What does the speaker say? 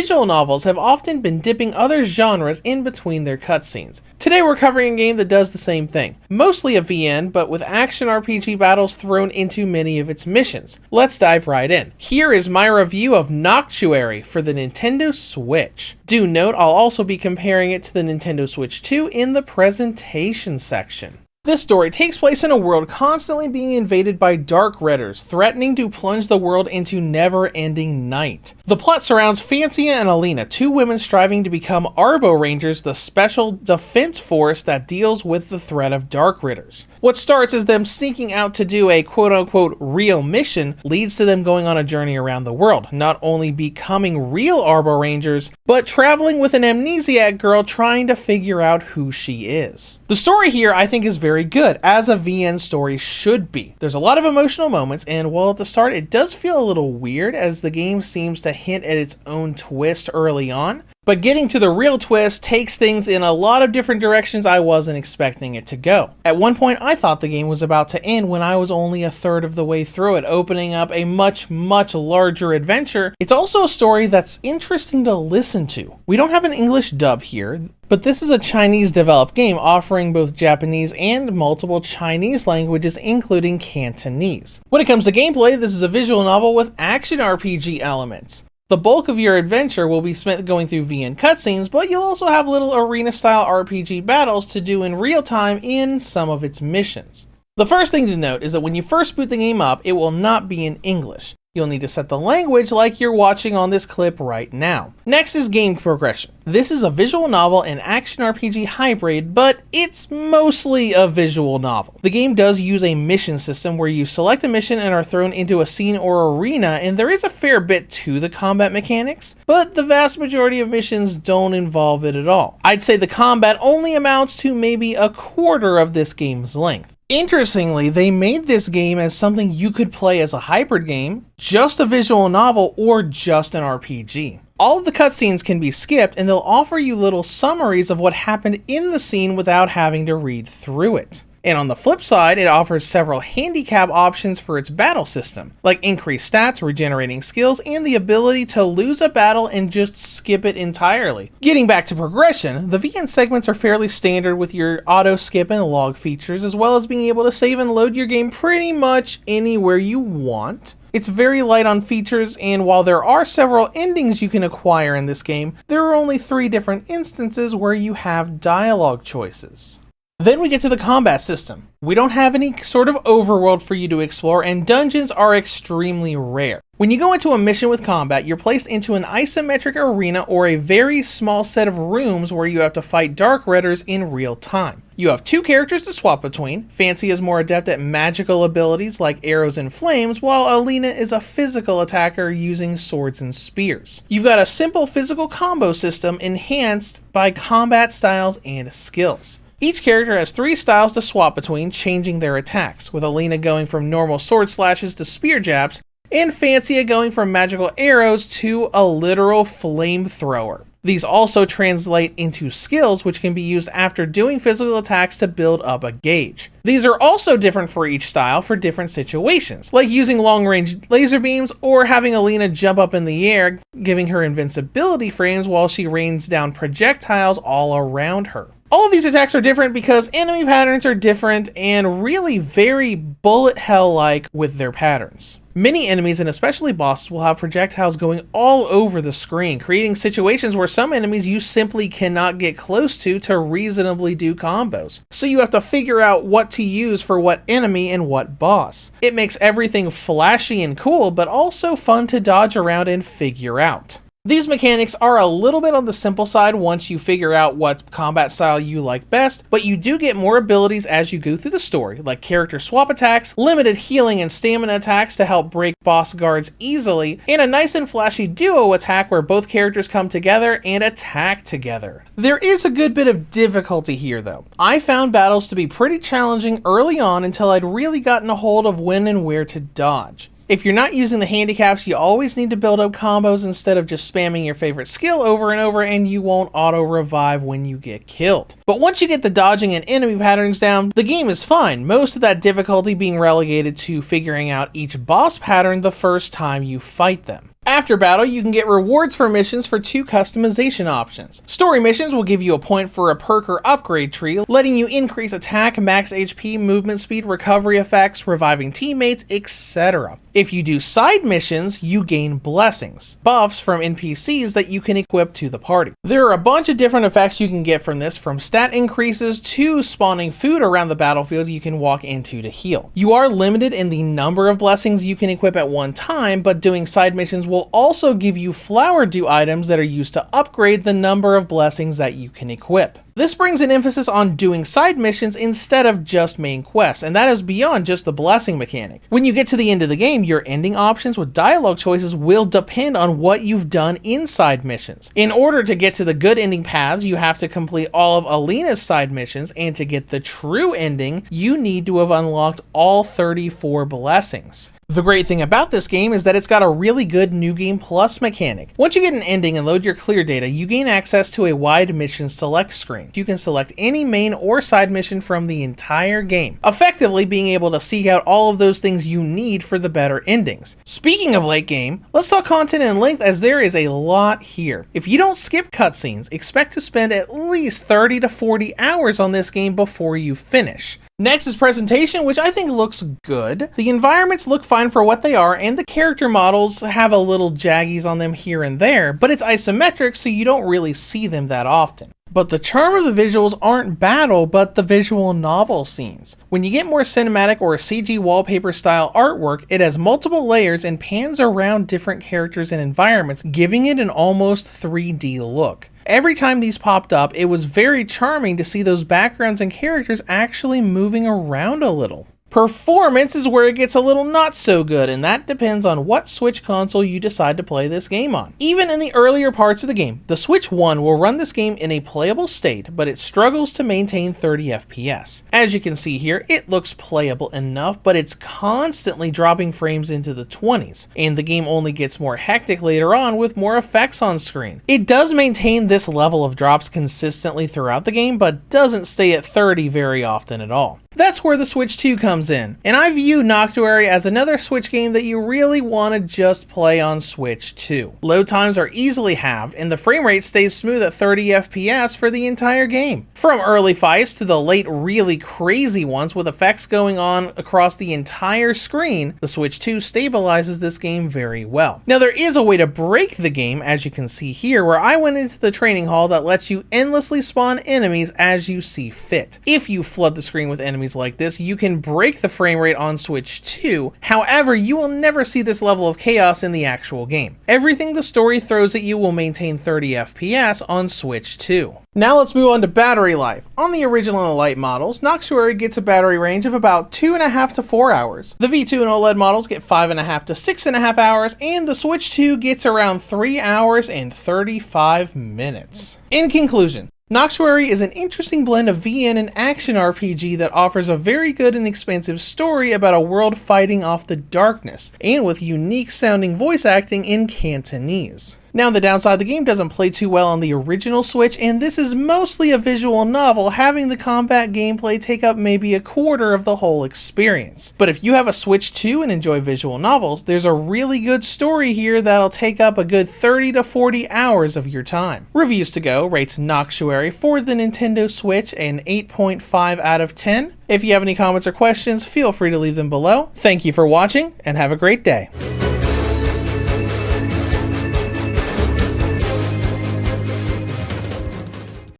Visual novels have often been dipping other genres in between their cutscenes. Today we're covering a game that does the same thing. Mostly a VN, but with action RPG battles thrown into many of its missions. Let's dive right in. Here is my review of Noctuary for the Nintendo Switch. Do note I'll also be comparing it to the Nintendo Switch 2 in the presentation section. This story takes place in a world constantly being invaded by Dark Ridders, threatening to plunge the world into never-ending night. The plot surrounds Fancia and Alina, two women striving to become Arbo Rangers, the special defense force that deals with the threat of Dark Ridders. What starts as them sneaking out to do a quote-unquote real mission leads to them going on a journey around the world, not only becoming real Arbo Rangers, but traveling with an amnesiac girl trying to figure out who she is. The story here I think is very good, as a VN story should be. There's a lot of emotional moments, and while at the start it does feel a little weird as the game seems to hint at its own twist early on, but getting to the real twist takes things in a lot of different directions I wasn't expecting it to go. At one point I thought the game was about to end when I was only a third of the way through it, opening up a much larger adventure. It's also a story that's interesting to listen to. We don't have an English dub here, but this is a Chinese developed game offering both Japanese and multiple Chinese languages including Cantonese. When it comes to gameplay, this is a visual novel with action RPG elements. The bulk of your adventure will be spent going through VN cutscenes, but you'll also have little arena-style RPG battles to do in real time in some of its missions. The first thing to note is that when you first boot the game up, it will not be in English. You'll need to set the language like you're watching on this clip right now. Next is game progression. This is a visual novel and action RPG hybrid, but it's mostly a visual novel. The game does use a mission system where you select a mission and are thrown into a scene or arena, and there is a fair bit to the combat mechanics, but the vast majority of missions don't involve it at all. I'd say the combat only amounts to maybe a quarter of this game's length. Interestingly, they made this game as something you could play as a hybrid game, just a visual novel, or just an RPG. All of the cutscenes can be skipped, and they'll offer you little summaries of what happened in the scene without having to read through it. And on the flip side, it offers several handicap options for its battle system, like increased stats, regenerating skills, and the ability to lose a battle and just skip it entirely. Getting back to progression, the VN segments are fairly standard with your auto skip and log features, as well as being able to save and load your game pretty much anywhere you want. It's very light on features, and while there are several endings you can acquire in this game, there are only 3 different instances where you have dialogue choices. Then we get to the combat system. We don't have any sort of overworld for you to explore, and dungeons are extremely rare. When you go into a mission with combat, you're placed into an isometric arena or a very small set of rooms where you have to fight Dark Ridders in real time. You have 2 characters to swap between. Fancy is more adept at magical abilities like arrows and flames, while Alina is a physical attacker using swords and spears. You've got a simple physical combo system enhanced by combat styles and skills. Each character has 3 styles to swap between, changing their attacks, with Alina going from normal sword slashes to spear jabs, and Fancia going from magical arrows to a literal flamethrower. These also translate into skills which can be used after doing physical attacks to build up a gauge. These are also different for each style for different situations, like using long-range laser beams or having Alina jump up in the air, giving her invincibility frames while she rains down projectiles all around her. All of these attacks are different because enemy patterns are different and really very bullet hell-like with their patterns. Many enemies, and especially bosses, will have projectiles going all over the screen, creating situations where some enemies you simply cannot get close to reasonably do combos. So you have to figure out what to use for what enemy and what boss. It makes everything flashy and cool, but also fun to dodge around and figure out. These mechanics are a little bit on the simple side once you figure out what combat style you like best, but you do get more abilities as you go through the story, like character swap attacks, limited healing and stamina attacks to help break boss guards easily, and a nice and flashy duo attack where both characters come together and attack together. There is a good bit of difficulty here though. I found battles to be pretty challenging early on until I'd really gotten a hold of when and where to dodge. If you're not using the handicaps, you always need to build up combos instead of just spamming your favorite skill over and over, and you won't auto-revive when you get killed. But once you get the dodging and enemy patterns down, the game is fine, most of that difficulty being relegated to figuring out each boss pattern the first time you fight them. After battle, you can get rewards for missions for 2 customization options. Story missions will give you a point for a perk or upgrade tree, letting you increase attack, max HP, movement speed, recovery effects, reviving teammates, etc. If you do side missions, you gain blessings, buffs from NPCs that you can equip to the party. There are a bunch of different effects you can get from this, from stat increases to spawning food around the battlefield you can walk into to heal. You are limited in the number of blessings you can equip at one time, but doing side missions will also give you flower dew items that are used to upgrade the number of blessings that you can equip. This brings an emphasis on doing side missions instead of just main quests, and that is beyond just the blessing mechanic. When you get to the end of the game, your ending options with dialogue choices will depend on what you've done in side missions. In order to get to the good ending paths, you have to complete all of Alina's side missions, and to get the true ending, you need to have unlocked all 34 blessings. The great thing about this game is that it's got a really good New Game Plus mechanic. Once you get an ending and load your clear data, you gain access to a wide mission select screen. You can select any main or side mission from the entire game, effectively being able to seek out all of those things you need for the better endings. Speaking of late game, let's talk content and length, as there is a lot here. If you don't skip cutscenes, expect to spend at least 30 to 40 hours on this game before you finish. Next is presentation, which I think looks good. The environments look fine for what they are, and the character models have a little jaggies on them here and there, but it's isometric, so you don't really see them that often. But the charm of the visuals aren't battle, but the visual novel scenes. When you get more cinematic or CG wallpaper style artwork, it has multiple layers and pans around different characters and environments, giving it an almost 3D look. Every time these popped up, it was very charming to see those backgrounds and characters actually moving around a little. Performance is where it gets a little not so good, and that depends on what Switch console you decide to play this game on. Even in the earlier parts of the game, the Switch 1 will run this game in a playable state, but it struggles to maintain 30 FPS. As you can see here, it looks playable enough, but it's constantly dropping frames into the 20s, and the game only gets more hectic later on with more effects on screen. It does maintain this level of drops consistently throughout the game, but doesn't stay at 30 very often at all. That's where the Switch 2 comes in, and I view Noctuary as another Switch game that you really want to just play on Switch 2. Load times are easily halved, and the frame rate stays smooth at 30 FPS for the entire game. From early fights to the late really crazy ones with effects going on across the entire screen, the Switch 2 stabilizes this game very well. Now there is a way to break the game, as you can see here, where I went into the training hall that lets you endlessly spawn enemies as you see fit. If you flood the screen with enemies like this, you can break the frame rate on Switch 2. However, you will never see this level of chaos in the actual game. Everything the story throws at you will maintain 30 FPS on Switch 2. Now let's move on to battery life. On the original and Lite models, Noctuary gets a battery range of about 2.5 to 4 hours. The V2 and OLED models get 5.5 to 6.5 hours, and the Switch 2 gets around 3 hours and 35 minutes. In conclusion, Noctuary is an interesting blend of VN and action RPG that offers a very good and expansive story about a world fighting off the darkness, and with unique sounding voice acting in Cantonese. Now, the downside, the game doesn't play too well on the original Switch, and this is mostly a visual novel, having the combat gameplay take up maybe a quarter of the whole experience. But if you have a Switch 2 and enjoy visual novels, there's a really good story here that'll take up a good 30 to 40 hours of your time. Reviews to Go rates Noctuary for the Nintendo Switch an 8.5 out of 10. If you have any comments or questions, feel free to leave them below. Thank you for watching, and have a great day.